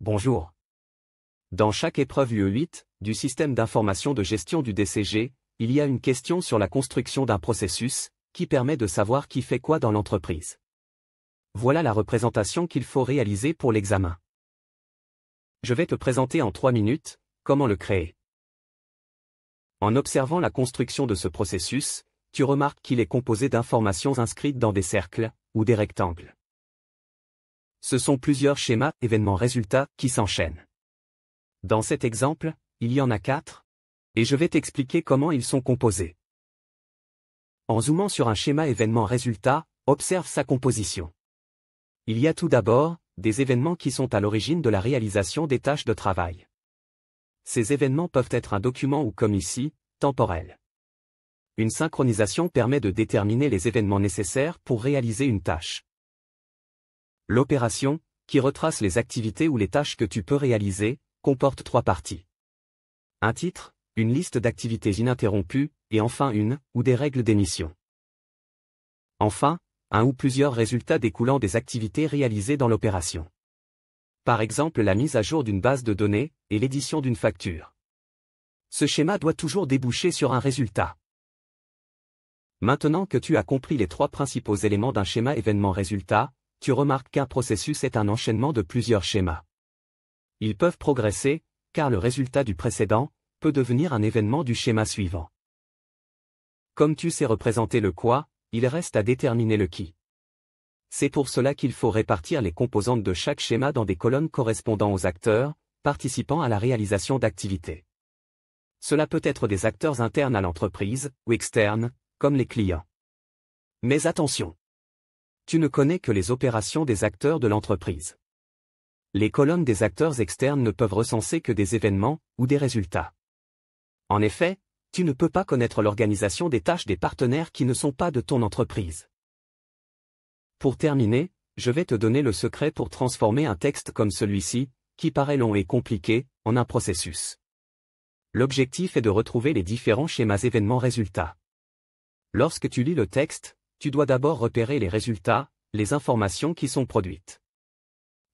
Bonjour. Dans chaque épreuve UE8, du système d'information de gestion du DCG, il y a une question sur la construction d'un processus, qui permet de savoir qui fait quoi dans l'entreprise. Voilà la représentation qu'il faut réaliser pour l'examen. Je vais te présenter en 3 minutes, comment le créer. En observant la construction de ce processus, tu remarques qu'il est composé d'informations inscrites dans des cercles, ou des rectangles. Ce sont plusieurs schémas événements-résultats qui s'enchaînent. Dans cet exemple, il y en a 4, et je vais t'expliquer comment ils sont composés. En zoomant sur un schéma événement-résultat, observe sa composition. Il y a tout d'abord des événements qui sont à l'origine de la réalisation des tâches de travail. Ces événements peuvent être un document ou, comme ici, temporel. Une synchronisation permet de déterminer les événements nécessaires pour réaliser une tâche. L'opération, qui retrace les activités ou les tâches que tu peux réaliser, comporte 3 parties. Un titre, une liste d'activités ininterrompues, et enfin une, ou des règles d'émission. Enfin, un ou plusieurs résultats découlant des activités réalisées dans l'opération. Par exemple la mise à jour d'une base de données, et l'édition d'une facture. Ce schéma doit toujours déboucher sur un résultat. Maintenant que tu as compris les 3 principaux éléments d'un schéma événement-résultat, tu remarques qu'un processus est un enchaînement de plusieurs schémas. Ils peuvent progresser, car le résultat du précédent peut devenir un événement du schéma suivant. Comme tu sais représenter le quoi, il reste à déterminer le qui. C'est pour cela qu'il faut répartir les composantes de chaque schéma dans des colonnes correspondant aux acteurs, participant à la réalisation d'activités. Cela peut être des acteurs internes à l'entreprise, ou externes, comme les clients. Mais attention! Tu ne connais que les opérations des acteurs de l'entreprise. Les colonnes des acteurs externes ne peuvent recenser que des événements, ou des résultats. En effet, tu ne peux pas connaître l'organisation des tâches des partenaires qui ne sont pas de ton entreprise. Pour terminer, je vais te donner le secret pour transformer un texte comme celui-ci, qui paraît long et compliqué, en un processus. L'objectif est de retrouver les différents schémas événements-résultats. Lorsque tu lis le texte, tu dois d'abord repérer les résultats, les informations qui sont produites.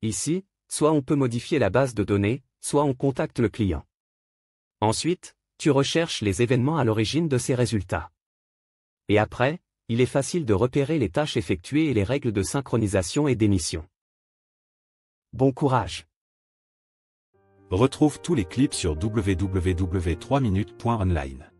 Ici, soit on peut modifier la base de données, soit on contacte le client. Ensuite, tu recherches les événements à l'origine de ces résultats. Et après, il est facile de repérer les tâches effectuées et les règles de synchronisation et d'émission. Bon courage! Retrouve tous les clips sur www.3minutes.online.